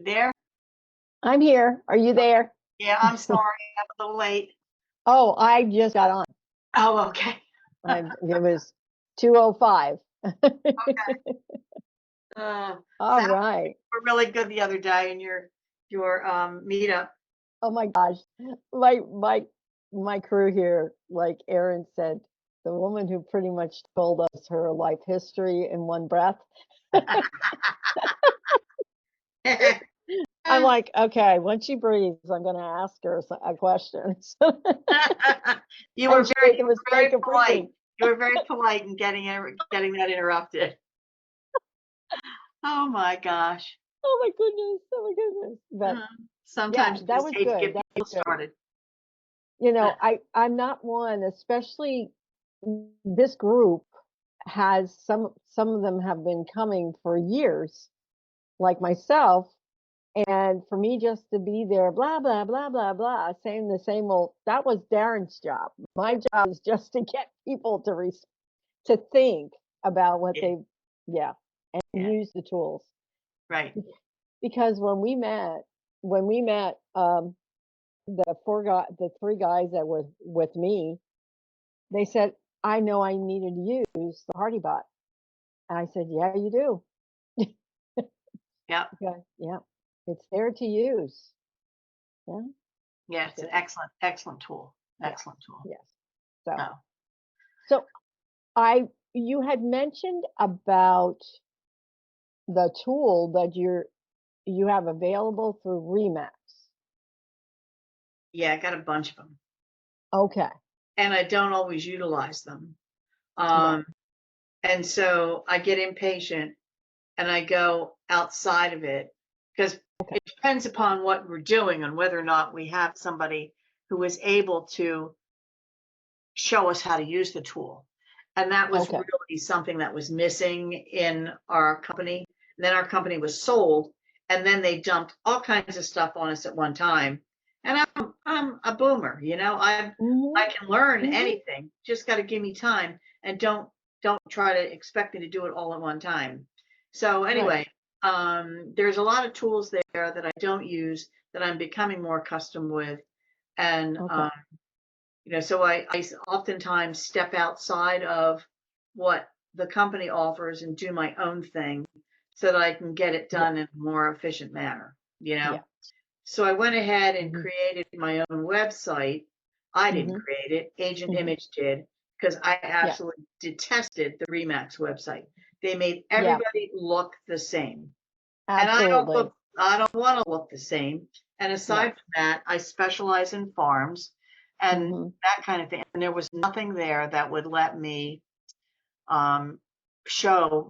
There? I'm here. Are you there? Yeah, I'm sorry. I'm a little late. Oh, I just got on. Oh, okay. It was 2:05. All So right. we're really good the other day in your meetup. Oh my gosh. My crew here, like Erin said, the woman who pretty much told us her life history in one breath. I'm like, okay, when she breathes, I'm going to ask her a question. You were And she very, made the you were very mistake of polite. breathing. You were very polite in getting that interrupted. Oh my gosh. Oh my goodness. Oh my goodness. But yeah, Sometimes you that just was hate to good. get That people was good. started. You know, I'm not one, especially this group has some of them have been coming for years, like myself, and for me just to be there, blah blah blah blah blah, saying the same old. That was Darren's job. My job is just to get people to think about what Yeah, they, yeah, and yeah, use the tools. right. Because when we met, the three guys that were with me, they said, I know I needed to use the Hardy Bot. And I said, yeah, you do. Yeah, Yeah, yeah. It's there to use. Yeah. yeah, it's an Yeah. excellent, excellent tool. Yeah. Excellent tool. Yes. So, Oh. so you had mentioned about the tool that you have available through Remax. Yeah, I got a bunch of them. Okay. And I don't always utilize them. Right. And so I get impatient and I go outside of it because Okay. it depends upon what we're doing and whether or not we have somebody who is able to show us how to use the tool. And that was Okay. really something that was missing in our company. And then our company was sold, and then they dumped all kinds of stuff on us at one time. And I'm a boomer, Mm-hmm. I can learn Mm-hmm. anything. Just got to give me time and don't try to expect me to do it all at one time. So Right. anyway, there's a lot of tools there that I don't use that I'm becoming more accustomed with. And Okay. so I oftentimes step outside of what the company offers and do my own thing so that I can get it Yeah. done in a more efficient manner. Yeah. So I went ahead and Mm-hmm. created my own website. I didn't Mm-hmm. create it, Agent Mm-hmm. Image did, because I Yeah. absolutely detested the Remax website. They made Yeah. everybody look the same. And Absolutely. I don't want to look the same. And aside No. from that, I specialize in farms and Mm-hmm. that kind of thing. And there was nothing there that would let me show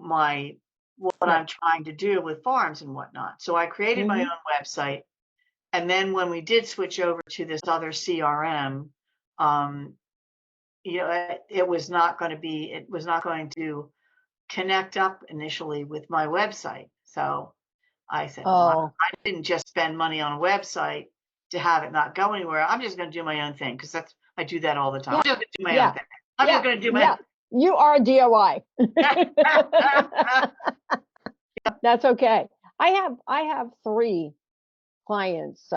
what Right. I'm trying to do with farms and whatnot. So I created my Mm-hmm. own website. And then when we did switch over to this other CRM, um, it was not going to connect up initially with my website. So I said, well, Oh, I didn't just spend money on a website to have it not go anywhere. I'm just going to do my own thing because I do that all the time. yeah. I'm just going to do my own Yeah. thing. I'm Yeah. just going to do my. Yeah. You are a DIY. That's okay. I have three clients.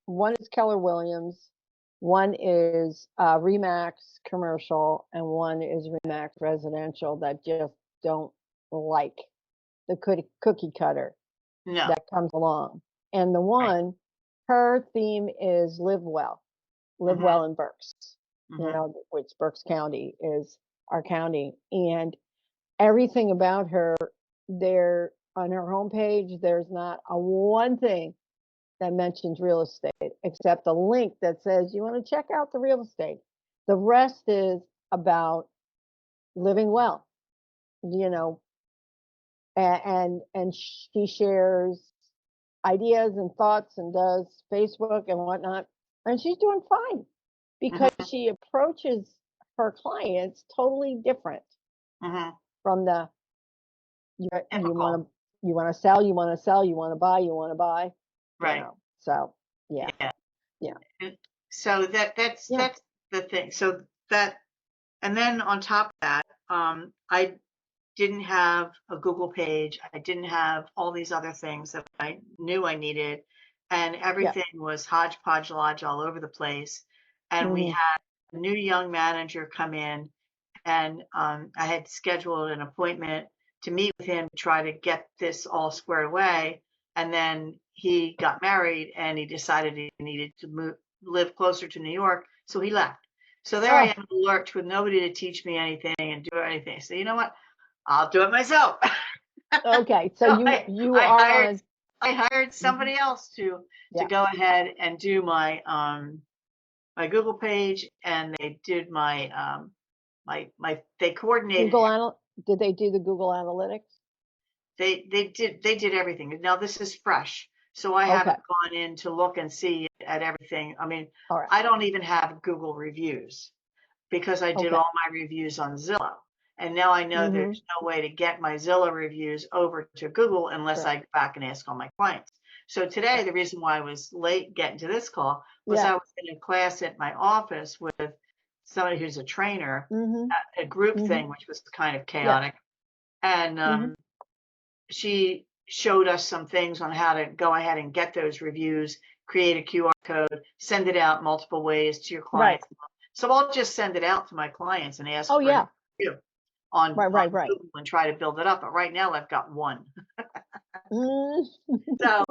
One is Keller Williams, one is Remax commercial, and one is Remax residential that just don't like the cookie cutter No, that comes along. And the right. one, her theme is live Mm-hmm, well in Berks, mm-hmm, which Berks County is our county. And everything about her, there on her homepage, there's not a one thing that mentions real estate except a link that says you want to check out the real estate. The rest is about living well, you know, and she shares ideas and thoughts and does Facebook and whatnot, and she's doing fine because mm-hmm, she approaches her clients totally different mm-hmm. from the you Typical, you want to sell, you want to sell, you want to buy, you want to buy, right? So yeah, Yeah. yeah, So that's yeah. the thing. So that, and then on top of that, I didn't have a Google page. I didn't have all these other things that I knew I needed. And Yeah. everything was hodgepodge lodge all over the place. And we Mhm. had a new young manager come in, and I had scheduled an appointment to meet with him to try to get this all squared away. And then he got married and he decided he needed to move, live closer to New York. So he left. So there I Oh, am in the lurch with nobody to teach me anything and do anything. So you know what? I'll do it myself. okay. So So you are on. I hired Mhm. somebody else to Yeah. go ahead and do my Google page, and they did my they coordinated. Did they do the Google Analytics? They did everything. Now this is fresh, so I Okay. haven't gone in to look and see at everything. I mean, All right. I don't even have Google reviews because I did Okay. all my reviews on Zillow. And now I know Mhm. there's no way to get my Zillow reviews over to Google unless Right. I go back and ask all my clients. So today, Right. the reason why I was late getting to this call was Yeah. I was in a class at my office with somebody who's a trainer, Mhm. a group Mhm. thing, which was kind of Yeah. chaotic. And Mhm. she showed us some things on how to go ahead and get those reviews, create a QR code, send it out multiple ways to your Right. clients. So I'll just send it out to my clients and ask Oh, for a yeah. review on Right, right, right. Google and try to build it up. But right now I've got one. Mm. So,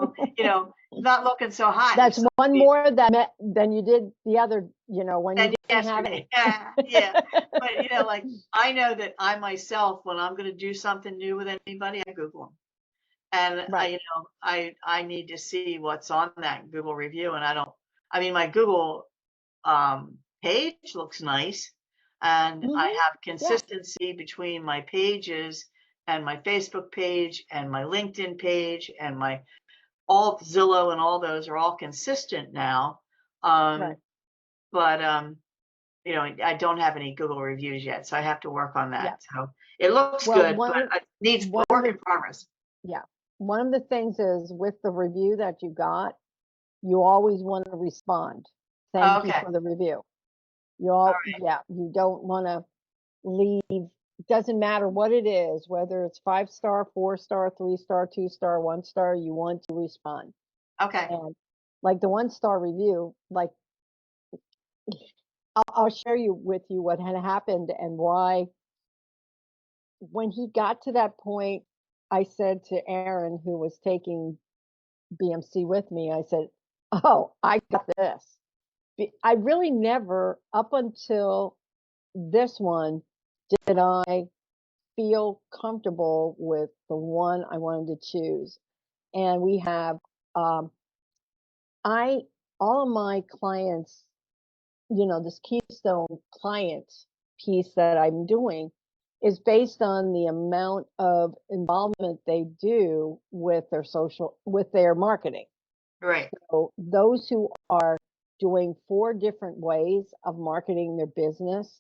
not looking so hot. If That's one somebody more than you did the other, when you than didn't have any. yesterday. Yeah, yeah. But like I know that I myself, when I'm going to do something new with anybody, I Google them. And Right. I need to see what's on that Google review, and I mean, my Google page looks nice, and I Mhm. have Yeah. consistency between my pages and my Facebook page and my LinkedIn page and my all Zillow and all those are all consistent now. Right. Um, but I don't have any Google reviews yet, so I have to work on Yeah. that. So it looks Well, good, but it needs one of work the in progress. yeah. One of the things is with the review that you got, you always want to respond. Thank you Okay. for the review. All Yeah, you don't want to leave. Doesn't matter what it is, whether it's 5 star, 4 star, 3 star, 2 star, 1 star, you want to respond. right. Okay. And like the 1 star review, like I'll share with you what had happened and why. When he got to that point, I said to Aaron, who was taking BMC with me, I said, "Oh, I got this." I really never, up until this one, did I feel comfortable with the one I wanted to choose. And we have, um, I, all of my clients, this Keystone client piece that I'm doing is based on the amount of involvement they do with with their marketing. Right. So those who are doing 4 different ways of marketing their business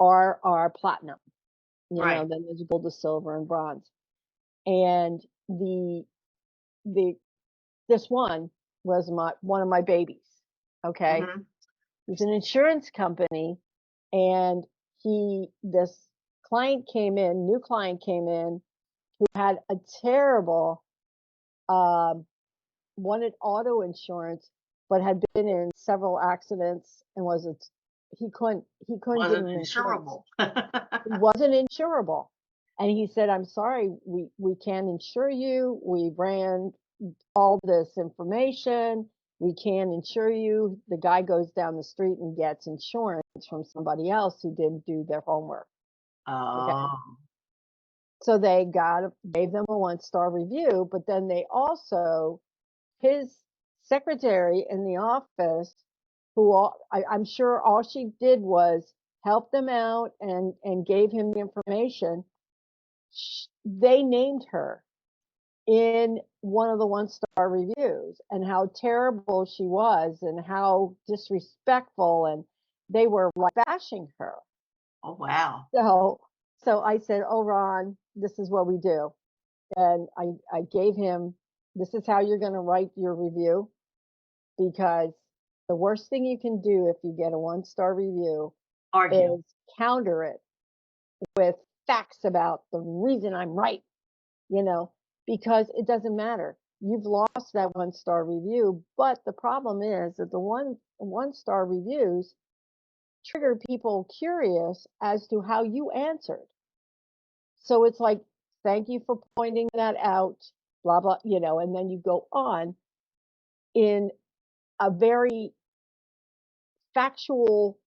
are platinum. Right. Then there's gold, to silver, and bronze. And the this one was one of my babies. Okay, Mhm. he's an insurance company, and this new client came in who had a terrible um, wanted auto insurance, but had been in several accidents and wasn't he couldn't get Wasn't an insurance. insurable. He wasn't insurable. And he said, "I'm sorry, we can't insure you. We ran all this information. We can't insure you." The guy goes down the street and gets insurance from somebody else who didn't do their homework. Okay. Oh, So gave them a 1 star review, but then they also, his secretary in the office, I'm sure all she did was help them out and gave him the information. They named her in one of the 1 star reviews and how terrible she was and how disrespectful, and they were like bashing her. oh wow. So I said, "Oh, Ron, this is what we do." And I gave him, "This is how you're going to write your review, because the worst thing you can do if you get a 1 star review Argue. is counter it with facts about the reason I'm right, you know, because it doesn't matter. You've lost that one-star review, but the problem is that the one-star reviews trigger people curious as to how you answered. So it's like, thank you for pointing that out, blah, blah, and then you go on in a very factual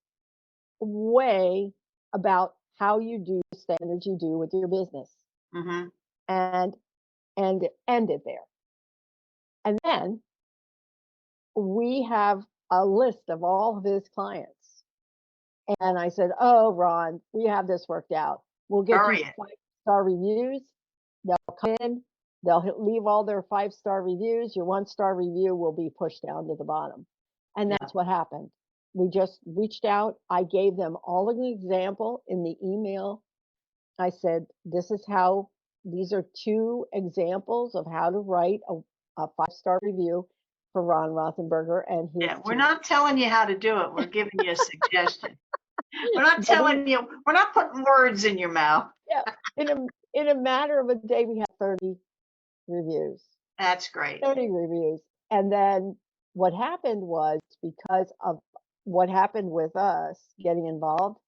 way about how you do standards you do with your business Mhm. and end it there. And then we have a list of all of his clients. And I said, "Oh, Ron, we have this worked out. We'll get you Hurry it. 5-star reviews. They'll come in, they'll leave all their 5-star reviews. Your one-star review will be pushed down to the bottom." And Yeah. that's what happened. We just reached out. I gave them all an example in the email. I said, "This is how, these are 2 examples of how to write a 5-star review for Ron Rothenberger and his Yeah. We're team." not telling you how to do it. We're giving you a suggestion. We're not But he telling you, we're not putting words in your mouth. Yeah, in a matter of a day, we had 30 reviews, That's great. 30 reviews. And then what happened was, because of what happened with us getting involved,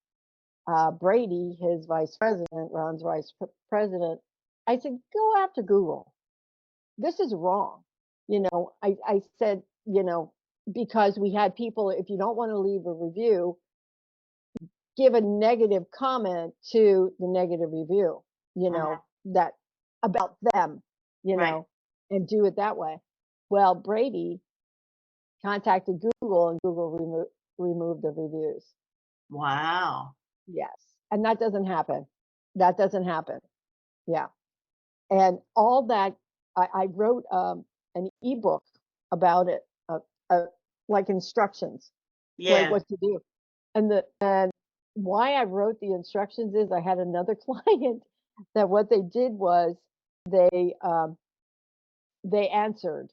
Brady, his vice president, Ron's president, I said, "Go after Google. This is wrong." I said, because we had people, if you don't want to leave a review, give a negative comment to the negative review, Mhm. that about them, Right. and do it that way. Well, Brady contacted Google and Google removed the reviews. Wow. Yes. And that doesn't happen. That doesn't happen. Yeah. And all that, I wrote an ebook about it, uh, like instructions, like Yeah. what to do. And why I wrote the instructions is I had another client that what they did was they um, they answered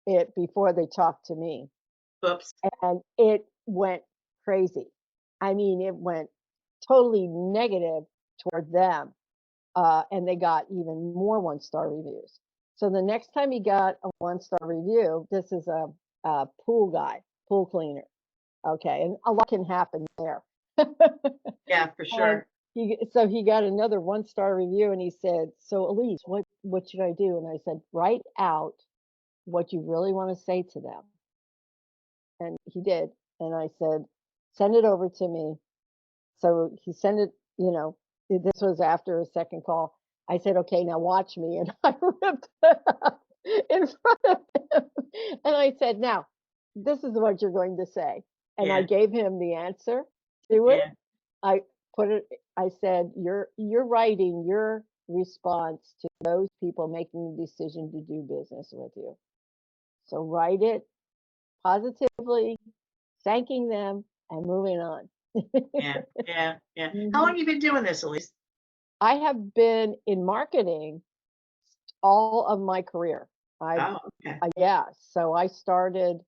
it before they talked to me, Oops. and it went crazy. I mean, it went totally negative toward them, and they got even more one-star reviews. So the next time he got a one-star review, this is a pool guy, pool cleaner. Okay, and a lot can happen there. Yeah, for And sure. he got another one-star review, and he said, "So Elise, what should I do?" And I said, "Write out what you really want to say to them." And he did. And I said, "Send it over to me." So he sent it, this was after a second call. I said, "Okay, now watch me." And I ripped it up in front of him. And I said, "Now, this is what you're going to say." And I Yeah. gave him the answer to it. Yeah. I put it, I said, "You're writing your response to those people making the decision to do business with you. So write it positively, thanking them and moving on." Yeah. Yeah. Yeah. How Mhm. long you been doing this, Elise? I have been in marketing all of my career. I've Oh, okay. Yeah, so I started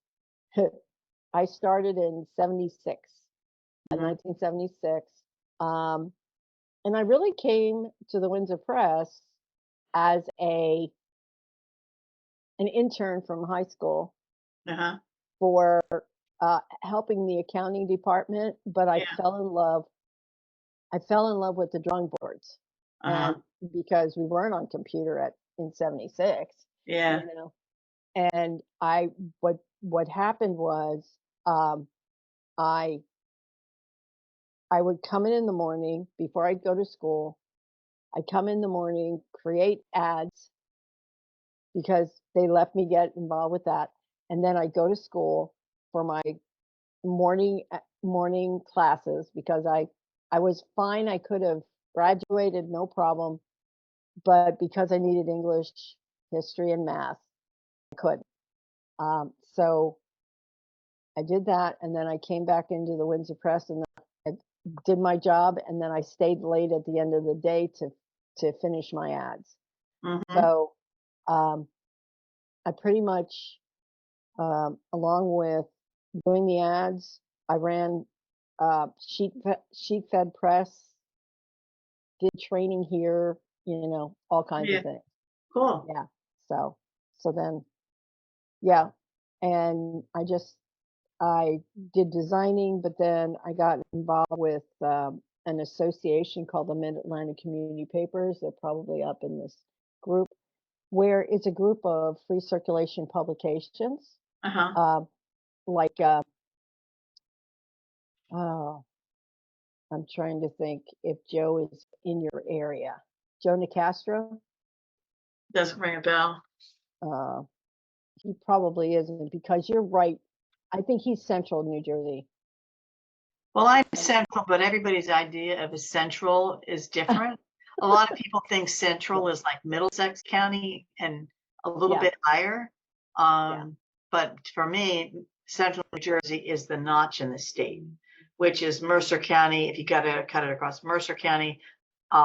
I started in 76, Mhm. 1976. Um, and I really came to the Windsor Press as an intern from high school Uh-huh. for helping the accounting department, but Yeah. I fell in love with the drawing boards, and Uh-huh. because we weren't on computer in 76, you Yeah. know, and what happened was, um, I I would come in the morning before I'd go to school. I'd come in the morning, create ads because they let me get involved with that, and then I'd go to school for my morning classes because I was fine. I could have graduated, no problem, but because I needed English, history, and math, I couldn't. So I did that, and then I came back into the Windsor Press, and I did my job, and then I stayed late at the end of the day to finish my ads. Mhm. So um, I pretty much, along with doing the ads, I ran sheet fed press did training here, all kinds Yeah. of things. Cool. Yeah. So then, yeah. And I did designing, but then I got involved with an association called the Mid-Atlantic Community Papers. They're probably up in this group, where it's a group of free circulation publications, Uh-huh. uh, like, oh, I'm trying to think if Joe is in your area. Joe Nicastro? Doesn't ring a bell. Uh, he probably isn't because you're right. I think he's central New Jersey. Well, I'm And central, but everybody's idea of a central is different. A lot of people think yeah, central is like Middlesex County and a little yeah, bit higher. yeah, But for me, central New Jersey is the notch in the state, which is Mercer County. If you got to cut it across Mercer County,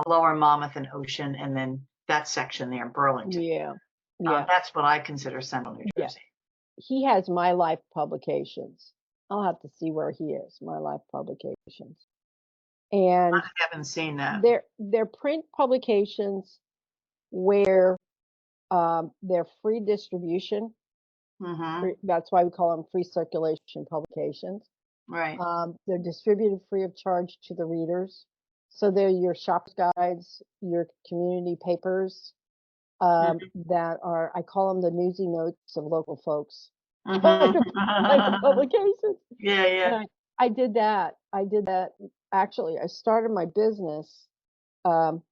Lower Monmouth and Ocean, and then that section there, Burlington. yeah, yeah, That's what I consider central New yeah. Jersey. He has My Life Publications. I'll have to see where he is, My Life Publications. And I haven't seen that. they're print publications where they're free distribution. Mm-hmm. That's why we call them free circulation publications. Right. They're distributed free of charge to the readers. So they're your shop's guides, your community papers, Mm-hmm. that are, I call them the newsy notes of local folks type of Mm-hmm. publications. Yeah, And yeah. I did that. I did that. Actually, I started my business um,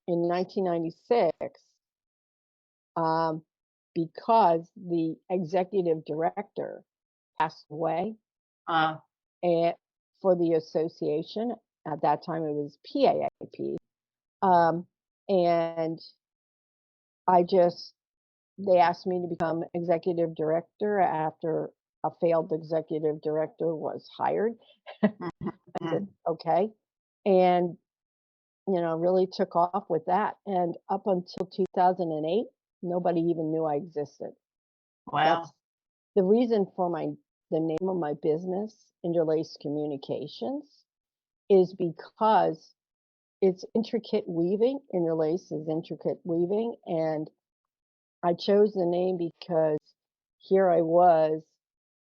in 1996 um, because the executive director passed away, Uh, and for the association. At that time, it was PAAP. Um, and I just, they asked me to become executive director after a failed executive director was hired. I said, mhm. okay. And, really took off with that. And up until 2008, nobody even knew I existed. Wow. That's the reason for the name of my business, Interlaced Communications, is because it's intricate weaving. Interlace is intricate weaving. And I chose the name because here I was,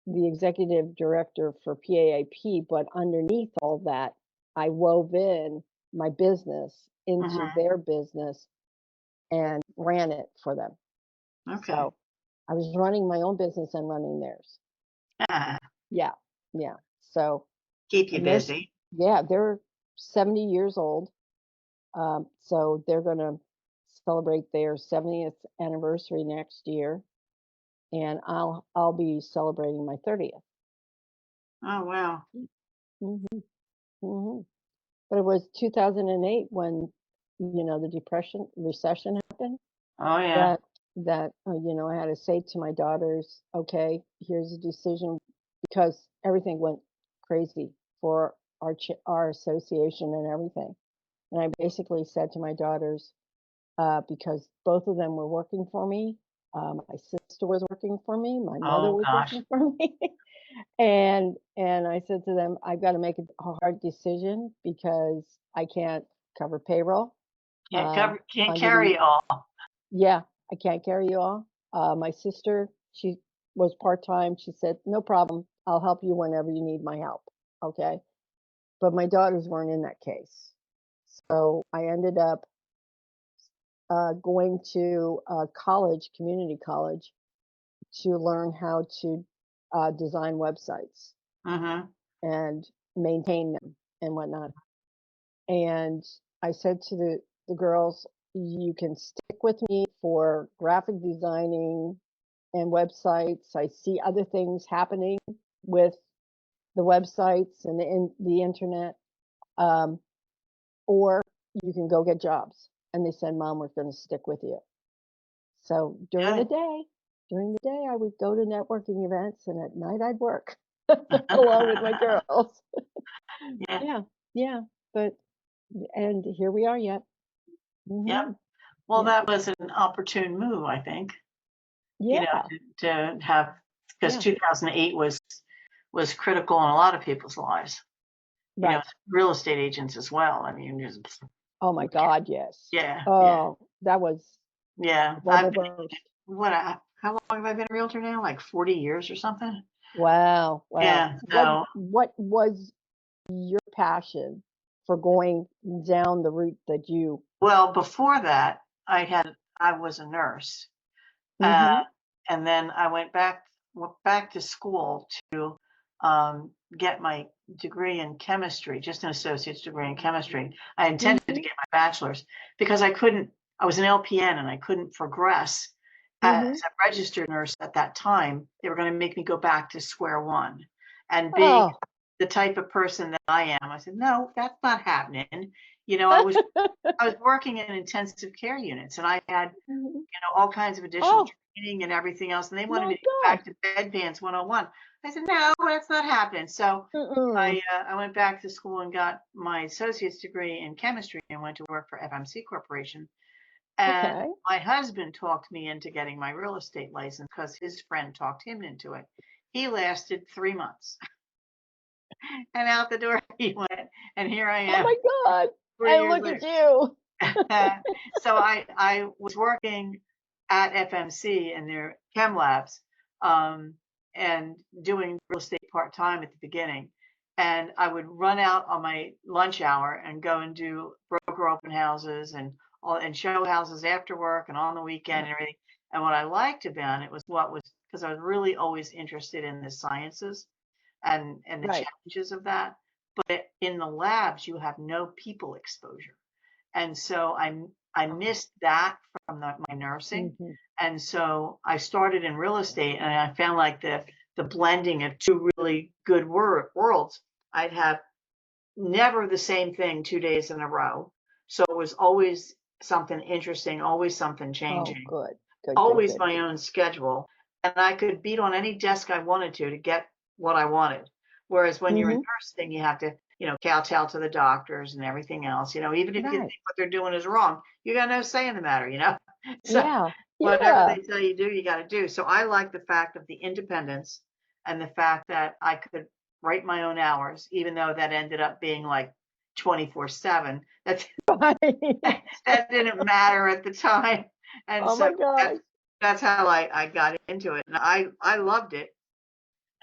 the executive director for PAIP, but underneath all that, I wove in my business into Mhm. their business and ran it for them. Okay. So I was running my own business and running theirs. Ah, Yeah, yeah. So, keep you and busy. they're 70 years old. So they're going to celebrate their 70th anniversary next year, and I'll be celebrating my 30th. Oh, wow. Hmm. Hmm. But it was 2008 when the depression recession happened. Oh, yeah. That I had to say to my daughters, okay, here's a decision, because everything went crazy for our association and everything. And I basically said to my daughters, because both of them were working for me. My sister was working for me. My mother Oh, was gosh. working for me. And I said to them, I've got to make a hard decision because I can't cover payroll. Can't Under the carry it all. Yeah, I can't carry you all. My sister, she was part time. She said, no problem. I'll help you whenever you need my help. Okay. But my daughters weren't in that case. So I ended up going to college, community college, to learn how to design websites Mhm. and maintain them and whatnot. And I said to the girls, you can stick with me for graphic designing and websites. I see other things happening with the websites and the internet, um, or you can go get jobs. And they said, Mom, we're going to stick with you. So Good. during the day, I would go to networking events, and at night I'd work along with my girls. Yeah. Yeah, yeah. But and here we are yet. Yep. Hmm. Well, Yeah, that was an opportune move, I think, yeah, to have, because yeah. 2008 was critical in a lot of people's lives. Right. Real estate agents as well. I mean, Oh my God, yes. Yeah, yeah, Oh, that was yeah. bubble burst. How long have I been a realtor now? Like 40 years or something? Wow, wow. Yeah, so What was your passion for going down the route that you well, before that, I was a nurse. Uh, Mhm, and then I went back to school to get my degree in chemistry, just an associate's degree in chemistry. I intended to mhm, get my bachelor's because I couldn't. I was an LPN and I couldn't progress as mhm. a registered nurse at that time. They were going to make me go back to square one. And being Oh. the type of person that I am, I said, no, that's not happening. You know, I was working in intensive care units and I had Mhm. all kinds of additional Oh, training and everything else, and they wanted my me to go God. back to bedpans 101. I said, "No, that's not happening." So Mm-mm. I went back to school and got my associate's degree in chemistry and went to work for FMC Corporation. And Okay. my husband talked me into getting my real estate license because his friend talked him into it. He lasted 3 months, and out the door he went. And here I Oh am, my God. 3 years Look at later. you. So I was working at FMC in their chem labs, um, and doing real estate part time at the beginning. And I would run out on my lunch hour and go and do broker open houses and show houses after work and on the weekend Right. and everything. And what I liked about it was because I was really always interested in the sciences and the Right. challenges of that. But in the labs, you have no people exposure. And so I Oh. missed that from my nursing. Mhm. And so I started in real estate and I found like the blending of two really good worlds. I'd have never the same thing 2 days in a row. So it was always something interesting, always something Oh, changing, good. Good, good, always good, my good. own schedule, and I could beat on any desk I wanted to get what I wanted. Whereas when you're in Mhm. nursing, you have to, kowtow to the doctors and everything else. Even if you think Right. what they're doing is wrong, you got no say in the matter. So Yeah. whatever Yeah. they tell you to do, you got to do. So I like the fact of the independence and the fact that I could write my own hours, even though that ended up being like 24/7. That's Right. that didn't matter at the time. And Oh so my gosh. that's how I got into it. And I loved it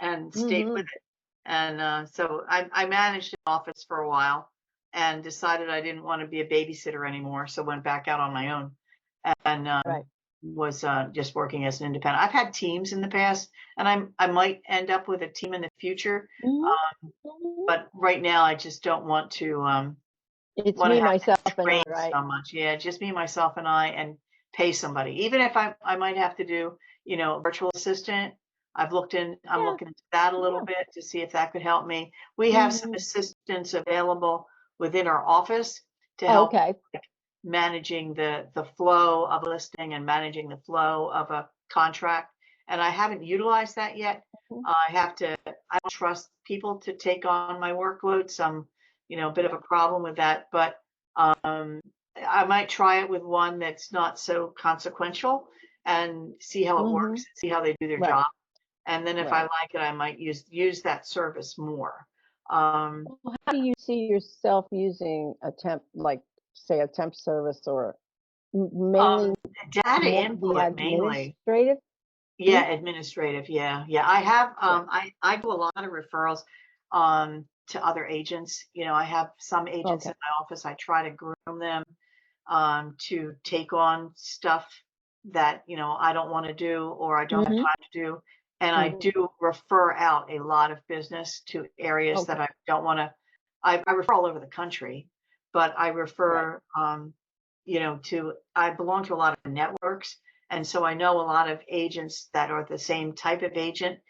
and stayed with Mhm. it. And so I managed an office for a while and decided I didn't want to be a babysitter anymore. So went back out on my own and Right. was just working as an independent. I've had teams in the past and I might end up with a team in the future. Mhm. Um, Mhm. but right now I just don't It's want to me, have myself, to and I, train right? so much. Yeah, just me, myself, and I, and pay somebody. Even if I might have to do, a virtual assistant. I'm Yeah. looking into that a little Yeah. bit to see if that could help me. We have some Mhm. assistants available within our office to Oh, help okay. like, managing the flow of a listing and managing the flow of a contract. And I haven't utilized that yet. Mhm. I don't trust people to take on my workload. Some, a bit of a problem with that, but um, I might try it with one that's not so consequential and see how it works, Mhm. see how they do their Right. job. And then if I Right. like it, I might use that service more. Um, Well, how do you see yourself using a temp, like, say, a temp service or mainly um, Data more the input mainly. administrative? Yeah, Hmm? administrative. Yeah, yeah. I have Yeah. I do a lot of referrals to other agents. I have some agents Okay. in my office. I try to groom them to take on stuff that I don't want to do or I don't have Mhm. time to do. And I Mhm. do refer out a lot of business to areas that Okay. I don't want to. I refer all over the country, but I Right. refer to I belong to a lot of networks, and so I know a lot of agents that are the same type of agent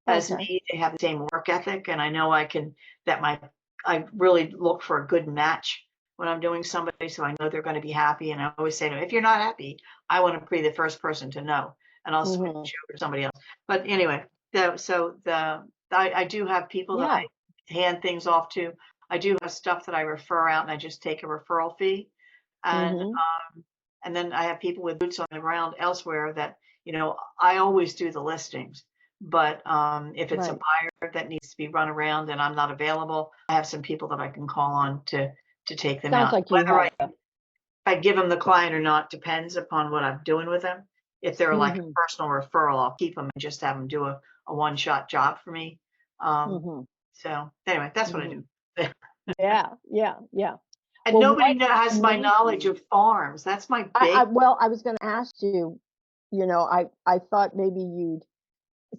as Okay. me. They have the same work ethic, and I know that my I really look for a good match when I'm doing somebody, so I know they're going to be happy. And I always say to them, if you're not happy, I want to be the first person to know, and I'll switch Mhm. you over to somebody else. But anyway, I do have people that Yeah. I hand things off to. I do have stuff that I refer out, and I just take a referral fee. And Mhm. then I have people with boots on the ground elsewhere that I always do the listings. But if it's a Right. buyer that needs to be run around and I'm not available, I have some people that I can call on to take them Sounds out. like you Whether have I I give them the client or not depends upon what I'm doing with them. If they're like a Mhm. personal referral, I'll keep them and just have them do a one-shot job for me. Um, Mhm. so anyway, that's what I Mhm. do. Yeah, yeah, yeah. And Well, nobody what has my made knowledge you of farms. That's my I big. well, I was gonna ask you, I thought maybe you'd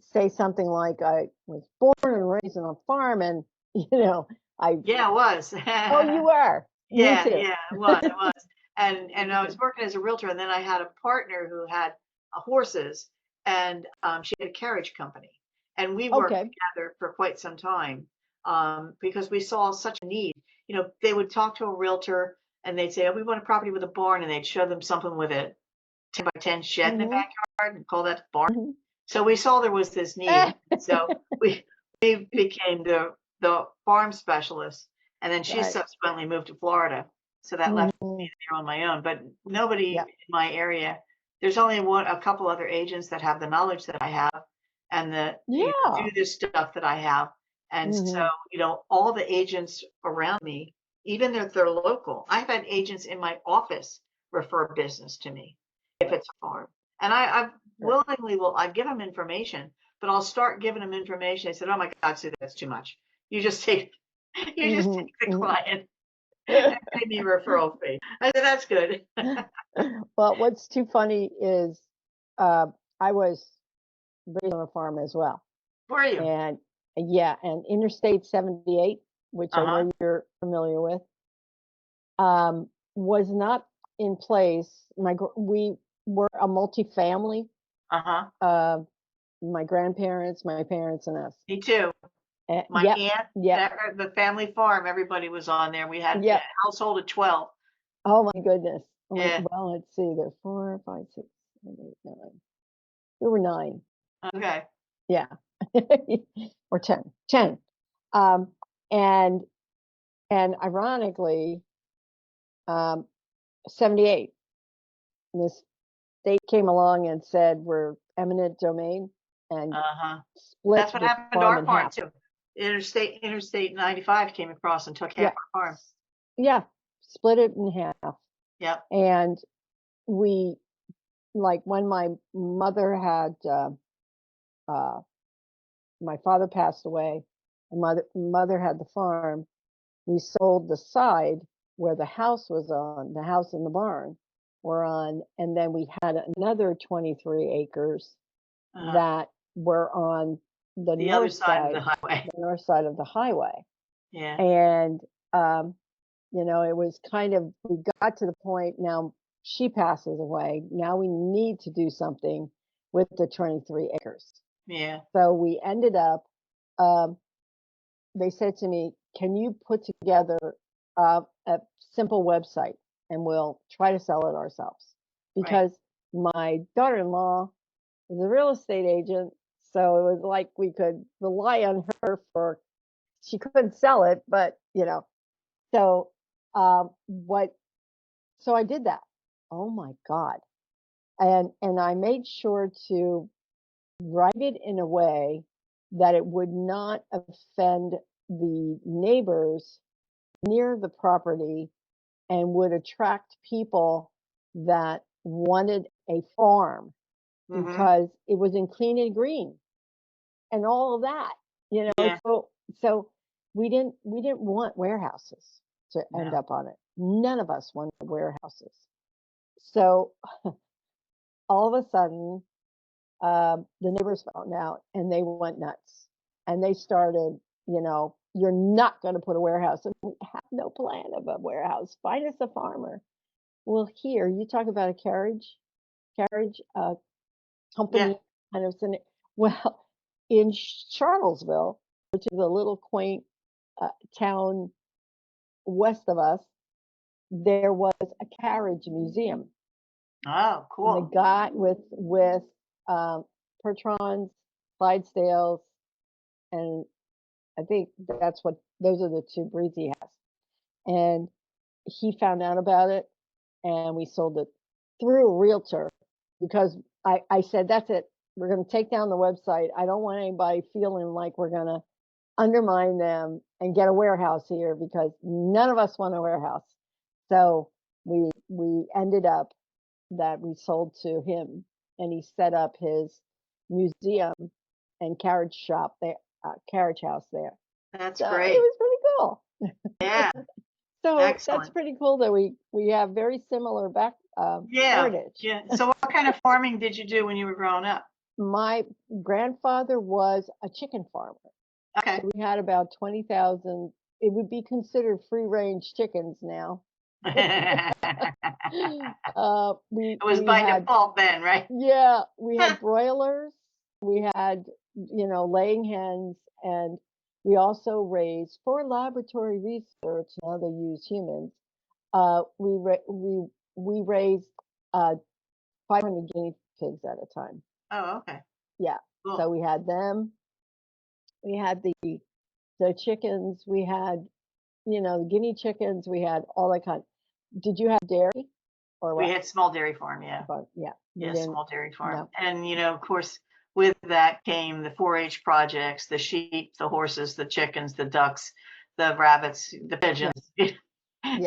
say something like, "I was born and raised on a farm and, you know, I" Yeah, it was. Oh, you were? Me Yeah, too. yeah, it was, it was. And Me I was too. working as a realtor, and then I had a partner who had horses, and she had a carriage company, and we worked Okay. together for quite some time because we saw such a need. They would talk to a realtor, and they'd say, "Oh, we want a property with a barn," and they'd show them something with a 10 by 10 shed in the Mhm, backyard and call that the barn. mhm. So we saw there was this need, and so we became the farm specialist, and then she Right. subsequently moved to Florida, so that left me Mhm. there on my own. But nobody Yeah. in my area. There's only a couple other agents that have the knowledge that I have, and do Yeah. this stuff that I have, and so Mhm. all the agents around me, even if they're local, I've had agents in my office refer business to me if Right, it's a farm. And I right. willingly will, I give them information, but I'll start giving them information. I said, "Oh my God, Sue, that's too much. You just take, you just Mhm, take the mhm. client and pay me a referral fee." I said, "That's good." Well, what's too funny is, uh, I was raised on a farm as well, Who are you? and yeah, and Interstate 78, which I Uh-huh. know you're familiar with, was not in place. We were a multifamily, Uh-huh. uh, my grandparents, my parents, and us. Me too. My Yep, aunt, yep, the family farm, everybody was on there. We had a yep. household of 12. Oh my goodness. Yeah. Well, let's see. There's 4, 5, 6, 7, 8, 9. We were 9. Okay. Yeah. Or 10. 10. Um, and ironically, um, 78, this state came along and said we're eminent domain and Uh-huh. split That's what the happened to farm our in farm half. too. Interstate 95 came across and took half Yeah. our farm. Yeah. Split it in half. Yep. And we, like when my mother had, uh, my father passed away, and mother had the farm. We sold the side where the house was on, the house and the barn were on, and then we had another 23 acres Uh-huh. that were on The other side of the highway. the north side of the highway. Yeah. And um, it was kind of we got to the point now she passes away. Now we need to do something with the 23 acres. Yeah. So we ended up um, they said to me, "Can you put together a simple website and we'll try to sell it ourselves?" Right. Because my daughter-in-law is a real estate agent, so it was like we could rely on her for she couldn't sell it, but so what so I did that. Oh my God. And I made sure to write it in a way that it would not offend the neighbors near the property and would attract people that wanted a farm Mhm. because it was in clean and green and all of that, Yeah. so we didn't want warehouses to end No. up on it. None of us wanted warehouses. So all of a sudden, the neighbors found out and they went nuts and they started, you're not going to put a warehouse. And we have no plan of a warehouse. Find us a farmer. Well, here you talk about a carriage Yeah. company kind of thing. Well, in Charlottesville, which is a little quaint uh, town west of us, there was a carriage museum, Oh, and the cool. guy with um, Pertrons, Clydesdales, and I think that's what those are the two breeds he has. And he found out about it, and we sold it through a realtor because I said, "That's it. We're going to take down the website. I don't want anybody feeling like we're going to undermine them and get a warehouse here because none of us want a warehouse." So we ended up that we sold to him, and he set up his museum and carriage shop there, carriage house there. That's So it great. was pretty cool. Yeah, So that's excellent. pretty cool that we have very similar Yeah, heritage. yeah. So what kind of farming did you do when you were growing up? My grandfather was a chicken farmer. Okay. So we had about 20,000. It would be considered free range chickens now. It was We by had, default then, right? yeah, we had broilers, we had, laying hens, and we also raised for laboratory research and other use humans. We raised 500 guinea pigs at a time. Oh, okay. Yeah. Cool. So we had them. We had the chickens. We had, the guinea chickens. We had all that kind. Did you have dairy or We what? had small dairy farm, yeah. But yeah, we Yeah, didn't. small dairy farm. No. And, of course, with that came the 4-H projects, the sheep, the horses, the chickens, the ducks, the rabbits, the Yeah. pigeons, Yeah.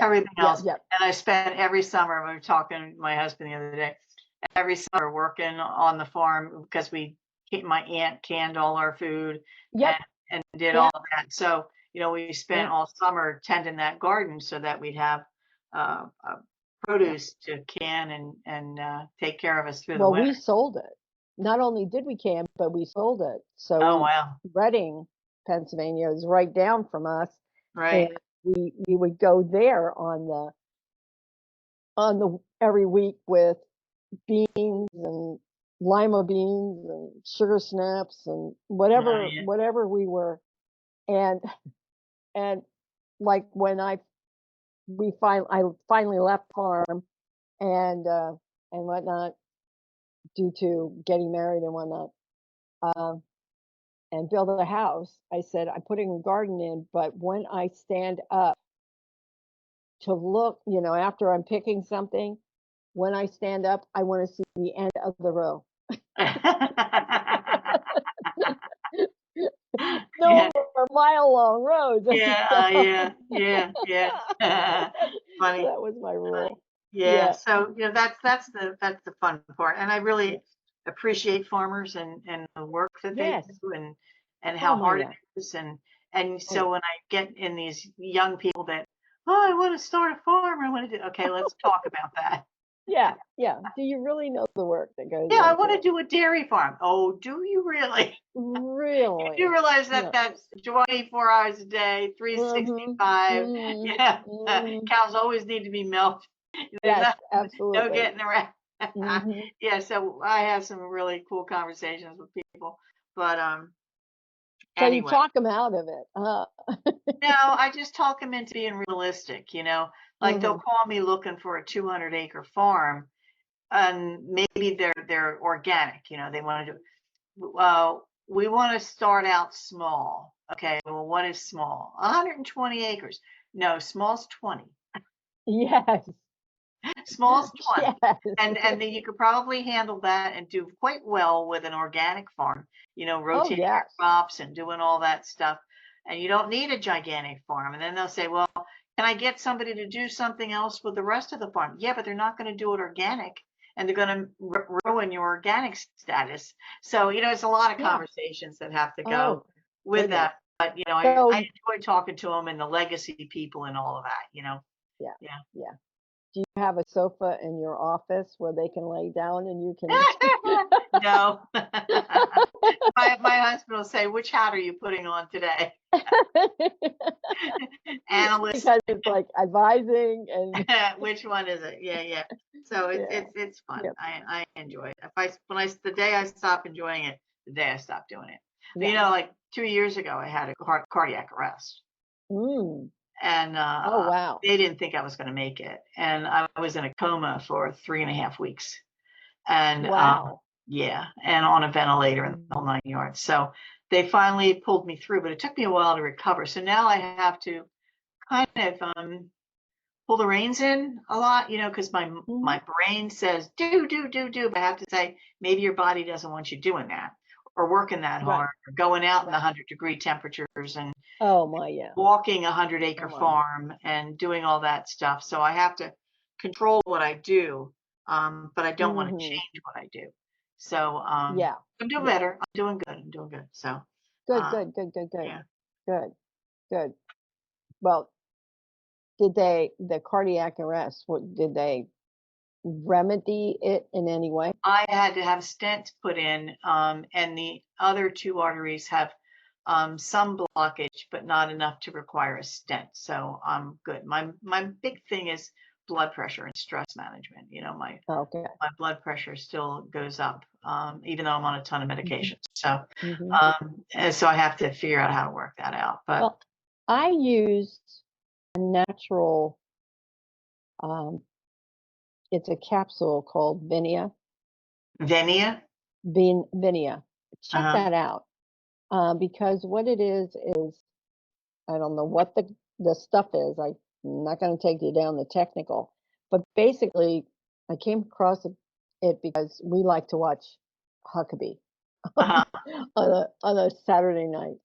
everything Yeah. else. Yeah. And I spent every summer, we were talking to my husband the other day, every summer working on the farm because my aunt canned all our food and, Yep. and did Yeah. all of that. So, we spent Yeah. all summer tending that garden so that we'd have Yeah. produce to can and take care of us through the Well, we winter. sold it. Not only did we camp, but we sold it. So Oh, wow. Reading, Pennsylvania is right down from us, and Right. we would go there on the every week with beans and lima beans and sugar snaps and Oh, whatever yeah. whatever we were, and and like when I finally left farm and whatnot due to getting married and whatnot, um, and build a house. I said I'm putting a garden in, but when I stand up to look, after I'm picking something, when I stand up, I want to see the end of the row. Yeah. No more mile-long roads. Yeah, yeah, yeah, yeah. Funny, That was my funny. rule. Yeah. Yeah. So, that's the fun part. And I really appreciate farmers and the work that they Yes. do and Oh how my, hard it yeah. is. And Oh yeah. so when I get in these young people that, oh, I want to start a farm, I want to do, okay, let's talk about that. Yeah. Yeah. Do you really know the work that goes Yeah, I into want to it? do a dairy farm. Oh, do you really? You do Really? realize that Yeah. that's 24 hours a day, Mhm. 365. Mhm. Yeah, Mhm. cows always need to be milked. There's Yes, no absolutely. getting around. Mhm. Yeah, so I have some really cool conversations with people. But So you anyway, talk them out of it, huh? no, I just talk them into being realistic. Like they'll Mhm. call me looking for a 200-acre farm, and maybe they're organic. They want to do. We want to start out small. Okay, well, what is small? 120 acres. No, small's 20. Yes. Small's 20. Yes. And then you could probably handle that and do quite well with an organic farm, Oh, rotating your yes. crops and doing all that stuff. And you don't need a gigantic farm. And then they'll say, well, can I get somebody to do something else with the rest of the farm? Yeah, but they're not going to do it organic and they're going to ruin your organic status. So, it's a lot of Yeah. conversations that have to go Oh, with goodness. that. But, I So enjoy talking to them and the legacy people and all of that. yeah, Yeah. yeah. Do you have a sofa in your office where they can lay down and you can No. My husband will say, "Which hat are you putting on today?" Analyst. because it's like advising and Which one is it? Yeah, yeah. So it's yeah. it's it's fun. Yep. I enjoy it. The day I stop enjoying it, the day I stop doing it. Yeah. Like 2 years ago, I had a cardiac arrest, Mm. and Oh, wow. they didn't think I was going to make it, and I was in a coma for 3.5 weeks. And Wow. yeah, and on a ventilator and the whole Mm. 9 yards. So they finally pulled me through, but it took me a while to recover. So now I have to kind of pull the reins in a lot, because my Mhm. brain says do, but I have to say maybe your body doesn't want you doing that or working that Right. hard or going out in the Right. 100-degree temperatures and Oh my, yeah. walking a Oh 100-acre my. farm and doing all that stuff. So I have to control what I do, but I don't want to Mhm. change what I do. So Yeah. I'm doing Yeah. better. I'm doing good. I'm doing good. So Good, uh, good, good, good, good. yeah. Good, good. Well, the cardiac arrest, what did they remedy it in any way? I had to have stents put in, and the other two arteries have some blockage, but not enough to require a stent. So I'm good. My big thing is blood pressure and stress management. You know, Okay. my blood pressure still goes up, even though I'm on a ton of Mhm. medications. So Mhm. and so I have to figure out how to work that out. But Well, I used a natural, um, it's a capsule called Venia, Vinia. Check uh-huh, that out. Because what it is I don't know what the stuff is. I'm not going to take you down the technical, but basically, I came across it because we like to watch Huckabee uh-huh, on a Saturday night,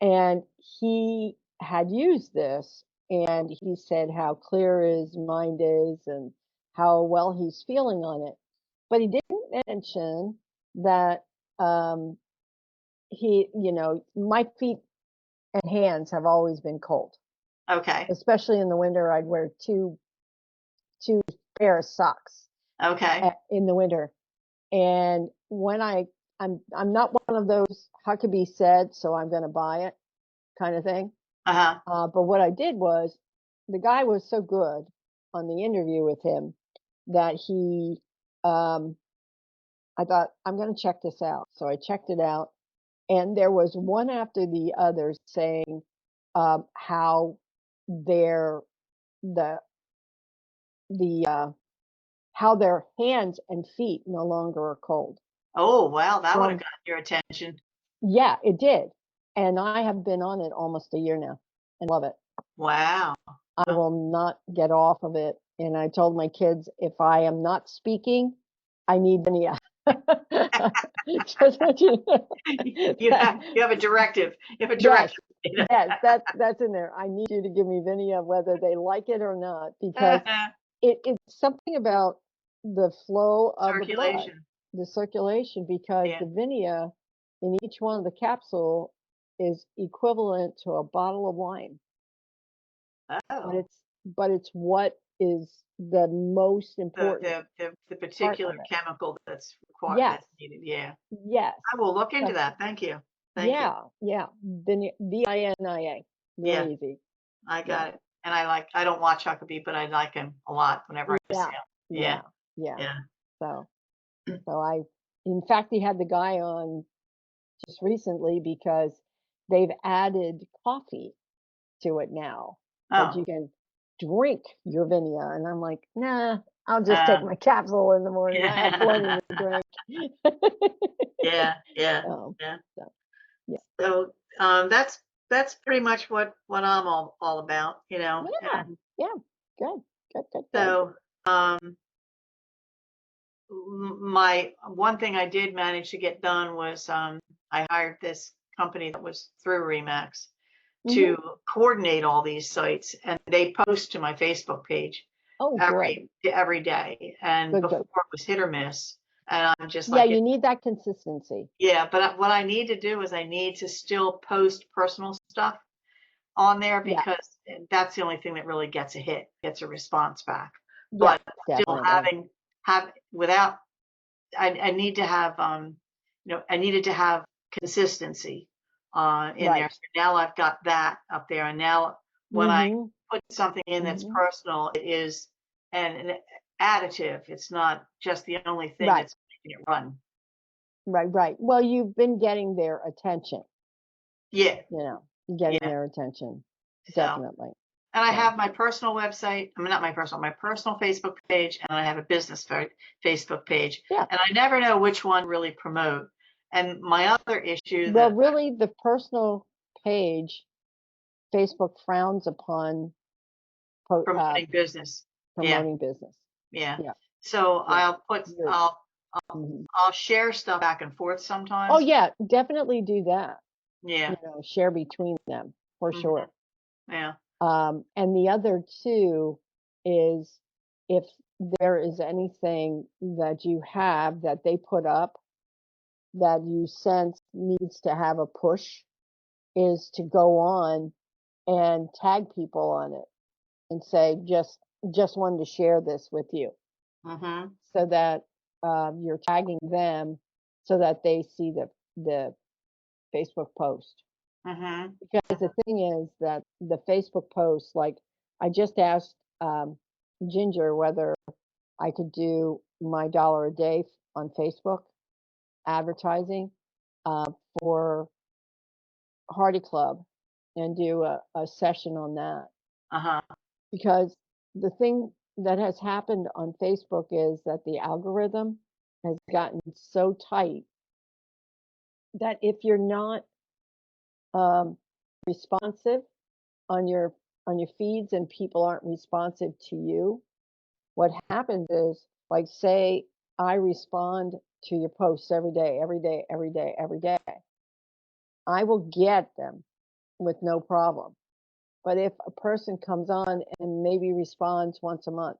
and he had used this, and he said how clear his mind is and how well he's feeling on it. But he didn't mention that um, my feet and hands have always been cold, okay, especially in the winter. I'd wear two pair of socks okay, in the winter. And when I'm not one of those Huckabee said, so I'm going to buy it kind of thing. uh-huh, But what I did was the guy was so good on the interview with him that um, I thought I'm going to check this out. So I checked it out, and there was one after the other saying how their the the how their hands and feet no longer are cold oh well, that would have from gotten your attention. yeah, it did. And I have been on it almost a year now and love it. Wow. I Well, will not get off of it. And I told my kids if I am not speaking, I need Vania. Just want you to you have a directive. You have a yes, directive. yes, that's in there. I need you to give me Vinia whether they like it or not because it's something about the flow of the blood, Circulation. the circulation, because Yeah. the Vinia in each one of the capsule is equivalent to a bottle of wine. But Oh, it's what is the most important the part particular of it. chemical that's required Yes, that's needed. Yeah. yes. I will look into So that. Thank you. Thank you. yeah, yeah. Vinia, Vinia, Yeah, really easy. I Yeah, got it. And I don't watch Huckabee, but I like him a lot whenever I see yeah, him. Yeah. yeah, yeah. Yeah. So in fact, he had the guy on just recently because they've added coffee to it now that Oh. you can drink your Vinia, and I'm like, "Nah, I'll just take Uh, my capsule in the morning. I have plenty yeah. to drink." Yeah. Yeah. Um, Yeah. so, yeah. So that's pretty much what I'm all about, you know. Yeah, And yeah. Good, good, good, good. so my one thing I did manage to get done was I hired this company that was through Remax Mhm. to coordinate all these sites, and they post to my Facebook page Oh, good. every day. And Good, before good. it was hit or miss, and I'm just Yeah, like, you need that consistency. yeah. But what I need to do is I need to still post personal stuff on there Yeah. because that's the only thing that really gets a response back. Yes, But still definitely. have without I need to have I needed to have consistency in there. Right. So now I've got that up there, and now when I Mhm. put something in that's Mhm. personal, it is an additive. It's not just the only thing Right. that's making it run. Right, right. Well, you've been getting their attention, Yeah, getting yeah. their attention. So Definitely. and I So, have my personal website. I mean, not my personal Facebook page, and I have a business Facebook page. yeah. And I never know which one really promote. And my other issue Well, that really, the personal page, Facebook frowns upon po promoting business, yeah, promoting business. yeah. Yeah, So yeah. You're mhm. I'll share stuff back and forth Oh, sometimes. yeah, definitely do that, Yeah, share between them for hmm sure. yeah, And the other 2 is if there is anything that you have that they put up that you sense needs to have a push, is to go on and tag people on it and say, just wanted to share this with you, Mhm. so that you're tagging them so that they see the Facebook post. Mhm. Because the thing is that the Facebook post, like, I just asked Ginger whether I could do my dollar a day on Facebook advertising uh, for Hardy Club, and do a session on that. Uh-huh. Because the thing that has happened on Facebook is that the algorithm has gotten so tight that if you're not um, responsive on your feeds and people aren't responsive to you, what happens is, like, say I respond to your posts every day, every day, every day, every day, I will get them with no problem. But if a person comes on and maybe responds once a month,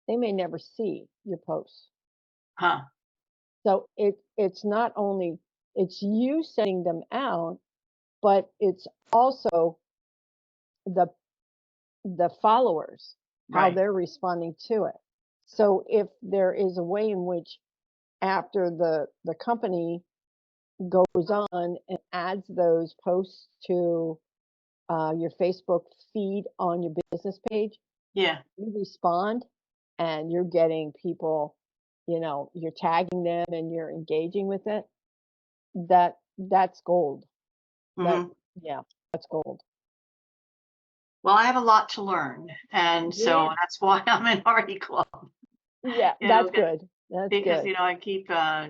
they may never see your posts. Huh. So it's not only, it's you sending them out, but it's also the the followers, how Right. they're responding to it. So if there is a way in which, after the company goes on and adds those posts to your Facebook feed on your business page, Yeah. you respond and you're getting people, you're tagging them and you're engaging with it, that's gold. That Mhm. Yeah, that's gold. Well, I have a lot to learn, and so Yeah. that's why I'm in Hardy Club, Yeah, you that's know, good. That's because, good. I keep,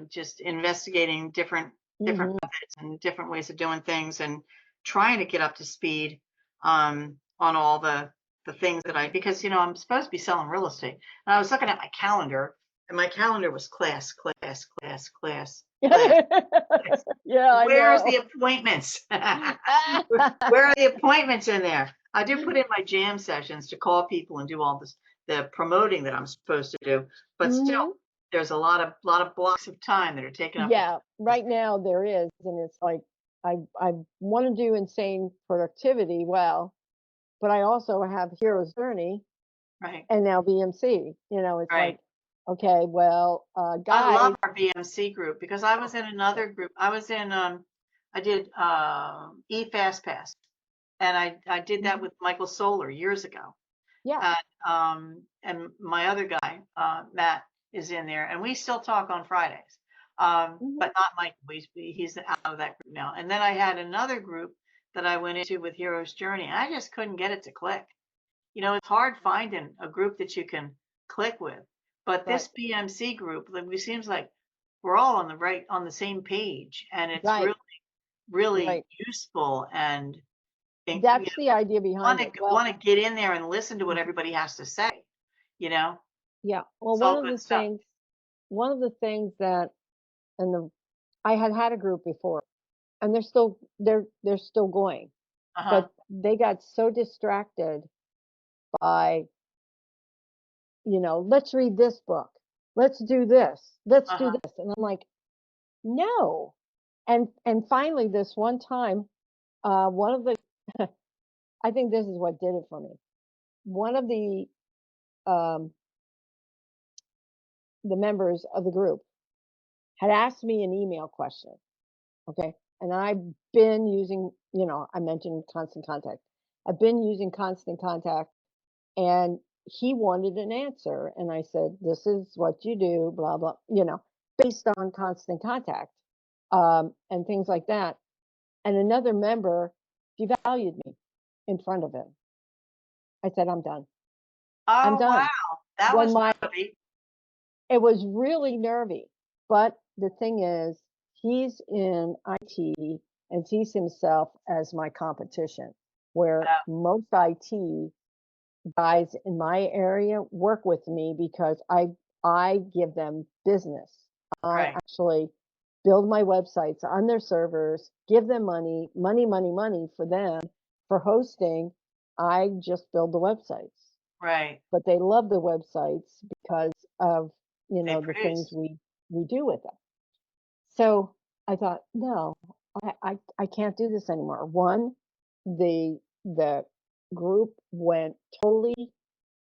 just investigating different Mhm. methods and different ways of doing things and trying to get up to speed, on all the things that because, I'm supposed to be selling real estate. And I was looking at my calendar, and my calendar was class, class, class, class, class, class. Yeah, I Where's the know. appointments? Where are the appointments in there? I do put in my jam sessions to call people and do all this, the promoting that I'm supposed to do, but still, Mhm. there's a lot of blocks of time that are taken up with Yeah, this. right now there is, and it's like I want to do insane productivity well, but I also have Hero's Journey Right, and now BMC. It's like, right. okay, well, I love guys. our BMC group because I was in another group. I did eFastPass, and I did that Mhm. with Michael Solar years ago. Yeah. And my other guy, Matt, is in there, and we still talk on Fridays. Mhm. But not Mike. He's out of that group now. And then I had another group that I went into with Hero's Journey, and I just couldn't get it to click. It's hard finding a group that you can click with. But Right. this BMC group, like, it seems like we're all on the same page, and it's Right. really, really Right. useful, and That's the idea behind want it. to Well, want to get in there and listen to what mhm. everybody has to say. You know, Yeah. Well, it's all good stuff. one of the things that, and I had a group before, and they're still going, Uh huh. but they got so distracted by, let's read this book, let's do this, let's Uh do huh. this, and I'm like, no. And finally, this one time, one of the I think this is what did it for me. One of um, the members of the group had asked me an email question. Okay. And I've been using, I mentioned Constant Contact. I've been using Constant Contact, and he wanted an answer. And I said, this is what you do, blah, blah, based on Constant Contact, and things like that. And another member devalued me in front of him. I said, I'm done. I'm Oh done. wow, that When was my nervy. It was really nervy. But the thing is, he's in IT and sees himself as my competition, where Oh, most IT guys in my area work with me because I give them business. I right. actually build my websites on their servers, give them money, money, money, money for them for hosting. I just build the websites. Right. but they love the websites because of, They the things produce. we do with them. So I thought, no, I can't do this anymore. One, the group went totally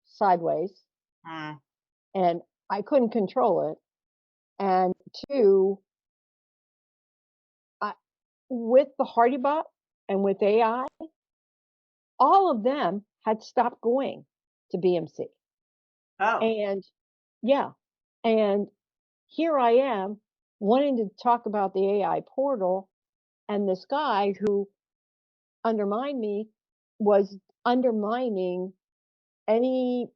sideways Mm. and I couldn't control it. And two, I, with the Hardy Bot and with AI, all of them had stopped going to BMC. Oh, And yeah, and here I am wanting to talk about the AI portal, and this guy who undermined me was undermining any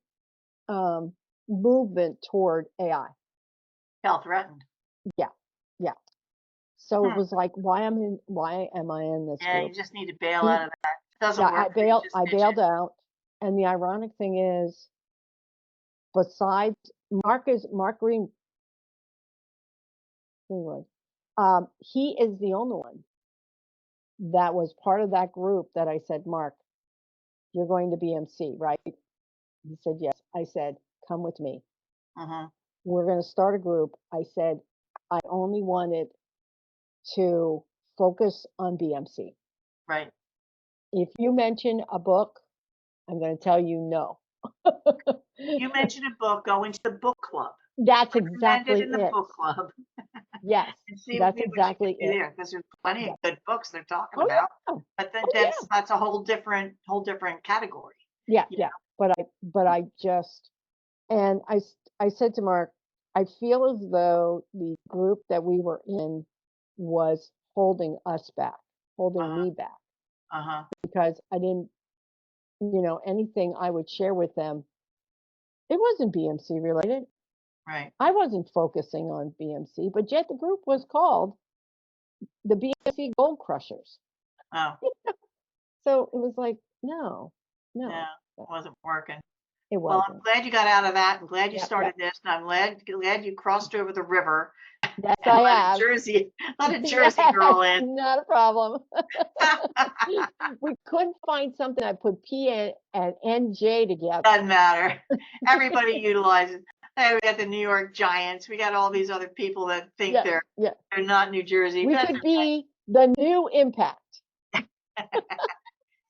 um, movement toward AI. health threatened. Yeah, yeah. So it Hmm. was like, why am I in this Yeah, you group? just need to bail He, out of that. If it doesn't yeah, work for you, just I ditch it. bailed out. And the ironic thing is, besides Mark Green, anyway, he is the only one that was part of that group that I said, Mark, you're going to BMC, right? He said, yes. I said, come with me. Hmm. We're going to start a group. I said, I only wanted to focus on BMC. Right. If you mention a book, I'm going to tell you no. You mentioned a book, go into the book club. That's Recommend it exactly in the it. book club Yes, and that's see what you can exactly do it. there because there's plenty of Yes. good books they're talking Oh about. yeah. But then Oh yeah. that's a whole different category. Yeah, You yeah. But I just and I said to Mark, I feel as though the group that we were in was holding us back, know. holding me back Uh-huh. because I didn't, anything I would share with them, it wasn't BMC related. Right. I wasn't focusing on BMC, but yet the group was called the BMC Gold Crushers. Oh, So it was like, no, yeah. no, Wasn't working. it Well, I'm wasn't. glad you got out of that. I'm glad you Yep, started yep. this, and I'm glad you crossed over the river Yes, and I have. let a Jersey Yes, girl in. not a problem. We couldn't find something I put P and NJ together. Doesn't matter. Everybody utilizes. Hey, we got the New York Giants. We got all these other people that think Yeah, yeah. they're not New Jersey. We That's could be the new impact. okay.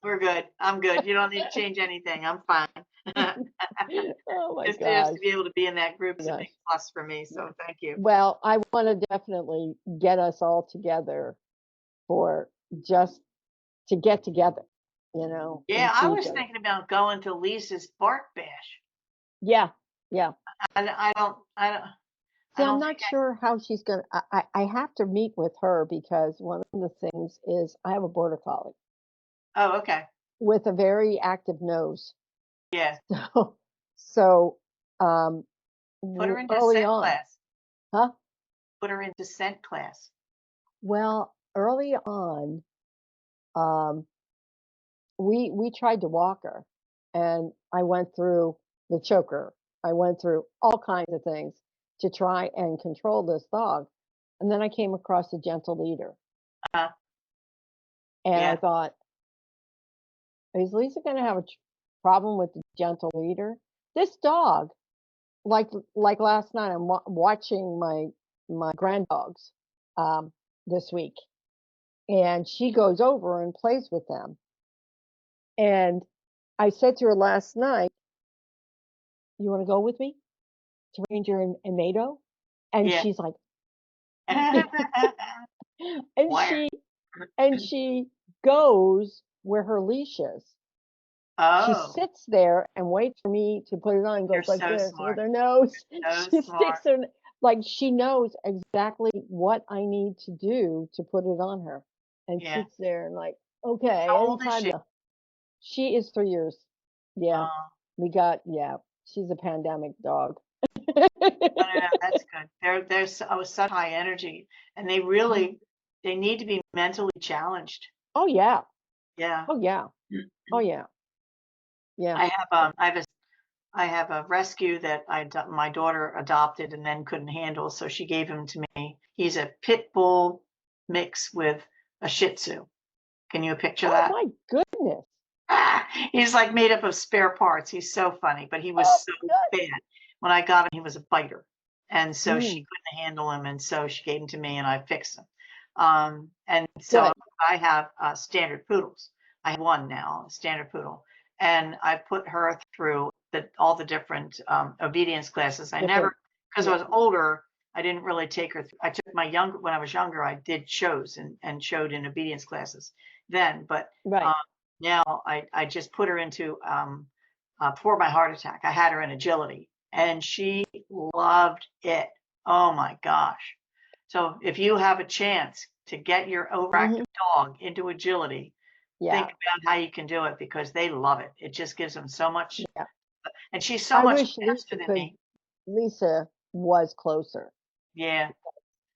We're good. I'm good. You don't need to change anything. I'm fine. Oh my Just gosh. to be able to be in that group My is a big gosh. plus for me. So thank you. Well, I want to definitely get us all together for just to get together, Yeah, and I see each was other. thinking about going to Lisa's Bark Bash. Yeah, yeah. I See, I'm don't think not sure how she's gonna. I have to meet with her because one of the things is I have a border collie oh, okay. with a very active nose. Yeah. So, so Put her in early descent on, class. huh? Put her in descent class. Well, early on, um, we tried to walk her, and I went through the choker. I went through all kinds of things to try and control this dog, and then I came across a gentle leader, Uh, and I yeah. thought, is Lisa going to have a problem with the gentle leader? This dog, like last night, I'm watching my grand dogs um, this week, and she goes over and plays with them. And I said to her last night, "You want to go with me to Ranger and NATO?" And Yeah. she's like, and Where? she goes where her leash is. She Oh, sits there and waits for me to put it on and you're goes like so this with smart. her nose. So She smart. sticks her, like she knows exactly what I need to do to put it on her. And Yeah. sits there and like, okay, How old is anytime she? now. She is 3 years. Yeah. Oh, Yeah, she's a pandemic dog. no, no, no, that's good. They're such high energy, and they need to be mentally challenged. Oh yeah. Yeah. Oh yeah. Oh yeah. Yeah. I have a rescue that my daughter adopted and then couldn't handle, so she gave him to me. He's a pit bull mix with a Shih Tzu. Can you picture Oh that? my goodness. He's like made up of spare parts. He's so funny, but he was Oh so my God. bad. When I got him, he was a biter. And so she Mm, couldn't handle him. And so she gave him to me and I fixed him. And so good. I have standard poodles. I have one now, a standard poodle. And I put her through all the different obedience classes. I never, Different. because I Yeah. was older, I didn't really take her. I took my younger, when I was younger, I did shows and showed in obedience classes then. But Right. now I just put her into before my heart attack. I had her in agility, and she loved it. Oh my gosh! So if you have a chance to get your overactive Hmm. dog into agility, think Yeah. about how you can do it because they love it. It just gives them so much, Yeah. and she's so I much wish faster Lisa than could. me. Lisa was closer. Yeah.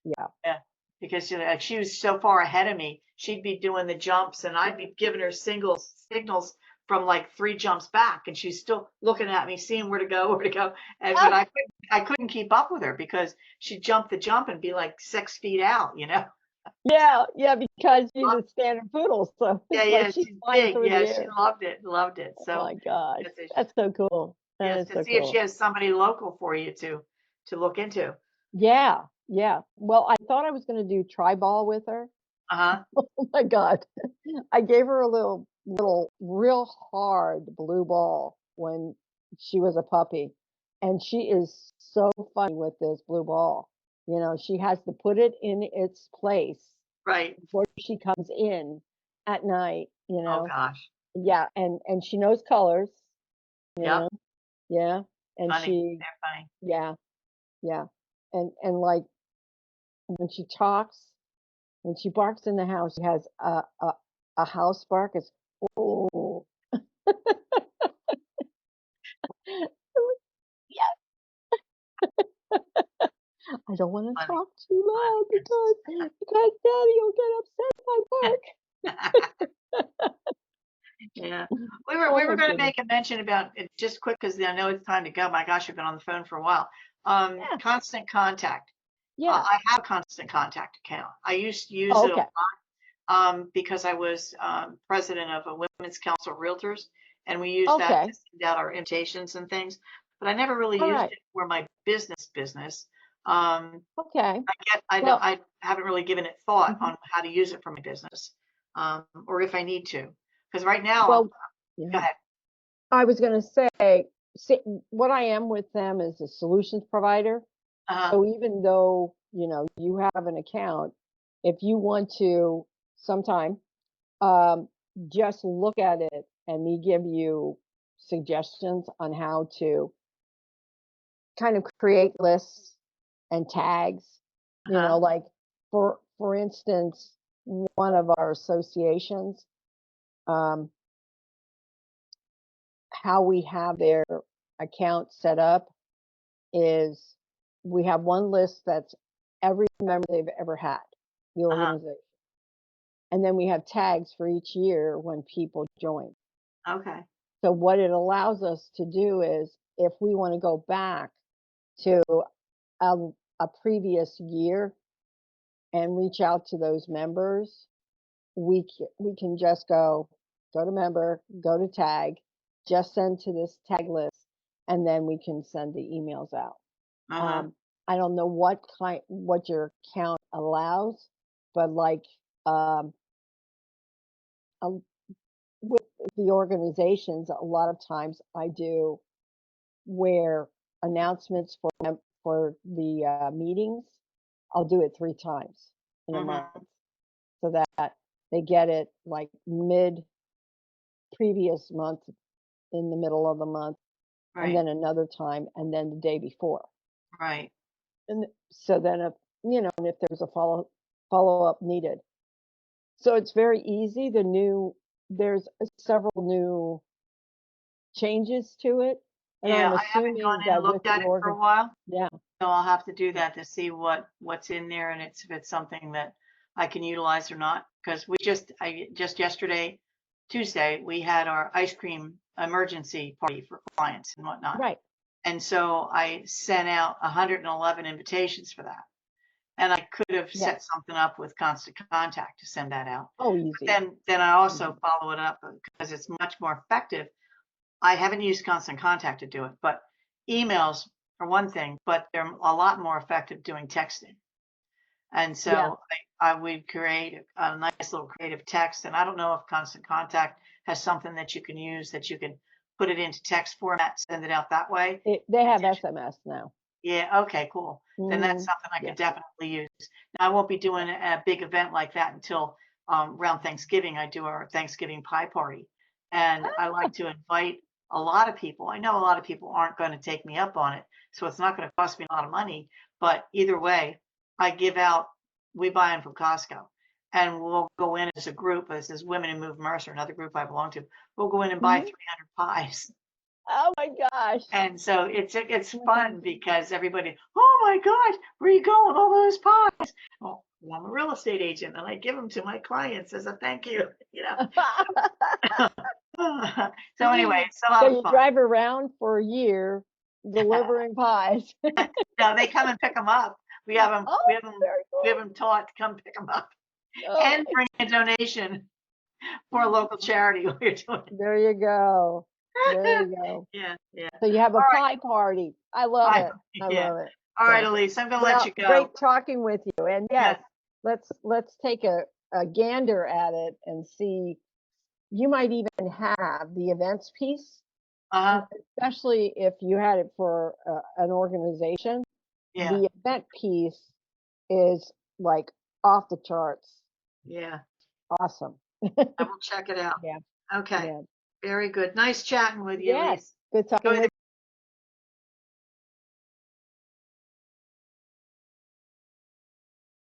Yeah. Yeah, because like she was so far ahead of me, she'd be doing the jumps, and I'd be giving her signals from like 3 jumps back, and she's still looking at me, seeing where to go, where to go. And but Ah, I couldn't keep up with her because she'd jump the jump and be like 6 feet out, you know. yeah. Yeah. Because she's a standard poodle, so Yeah, it's like yeah, she's she's flying big. through Yeah, the she air. loved it. Oh So my gosh, yes, that's so cool. That yes, is to so see if she cool. has somebody local for you to look into. Yeah. Yeah. Well, I thought I was going to do tri-ball with her. Uh-huh. Oh my God. I gave her a little real hard blue ball when she was a puppy. And she is so funny with this blue ball. You know, she has to put it in its place Right. before she comes in at night, you Oh know. gosh. Yeah, and she knows colors, you Yep. know. Yeah. And Funny. she They're funny. yeah, yeah. And like when she talks, when she barks in the house, she has a house bark. It's oh, yeah. I don't want to Funny. talk too loud because Daddy will get upset if I Funny. Yeah. bark. We Oh were my gonna goodness. make a mention about it just quick because I know it's time to go. My gosh, I've been on the phone for a while. Yeah, Constant contact. yeah. I have a constant contact account. I used to use Oh, it a okay. because I was president of a women's council of realtors, and we used that to Okay. send out our invitations and things. But I never really All used right. it for my business. Um, Okay. I don't. Well, I haven't really given it thought mhm. on how to use it for my business, or if I need to. Because right now, Well, go yeah. ahead. I was going to say, see, what I am with them is a solutions provider. Uh, So even though, you know, you have an account, if you want to sometime um, just look at it and me give you suggestions on how to kind of create lists and tags, you huh. know, like for instance, one of our associations, um, how we have their account set up is we have one list that's every member they've ever had, the Uh-huh. organization. And then we have tags for each year when people join. Okay. So what it allows us to do is if we want to go back to a, a previous year and reach out to those members, we can just go to member, go to tag, just send to this tag list, and then we can send the emails out. Uh-huh. Um, I don't know what your account allows, but like um, a, with the organizations, a lot of times I do where announcements for the meetings, I'll do it 3 times in a month Mhm. so that they get it like mid previous month in the middle of the month and Right. then another time and then the day before. Right. And so then if you know, and if there's a follow up needed. So it's very easy. There's several new changes to it, and Yeah, I'm I haven't gone assuming in and that with looked at the it for a organ, while, yeah, so I'll have to do that to see what's in there and if it's something that I can utilize or not. Because I just yesterday, Tuesday, we had our ice cream emergency party for clients and whatnot. right, And so I sent out 111 invitations for that. and I could have Yeah. set something up with Constant Contact to send that out. Oh, But easy. then I also Mhm. follow it up because it's much more effective. I haven't used Constant Contact to do it, but emails are one thing, but they're a lot more effective doing texting. And Yeah. so I would create a nice little creative text. And I don't know if Constant Contact has something that you can use that you can put it into text format, send it out that way. They And have SMS now. yeah, okay, cool. Then that's Mhm. something I Yeah. could definitely use. Now, I won't be doing a big event like that until around Thanksgiving. I do our Thanksgiving pie party, and I like to invite a lot of people. I know a lot of people aren't going to take me up on it, so it's not going to cost me a lot of money. But either way, I give out. We buy them from Costco, and we'll go in as a group. This is Women Who Move Mercer, another group I belong to. We'll go in and buy Mhm. 300 pies. Oh my gosh. And so it's Mhm. fun because everybody, oh my gosh, where you going? All those pies. Oh, well, I'm a real estate agent and I give them to my clients as a thank you, you know. So anyway, it's a So lot of you fun. drive around for a year delivering pies. No, they come and pick them up. We have them, Oh, very we have cool. them taught to come pick them up Oh and my bring a donation for a local charity while you're doing There you go. There it. you go. Yeah, yeah. So you have a All right. pie party. I love Bye. it. I Yeah. love it. All right, So, Elise, I'm gonna let well, you go. great talking with you. And yes, Yes. let's take a gander at it and see. You might even have the events piece, Uh-huh. especially if you had it for an organization. Yeah. The event piece is like off the charts. Yeah. Awesome. I will check it out. Yeah, Okay. yeah. Very good. Nice chatting with you, Yes. Elise. Good talking Enjoy with the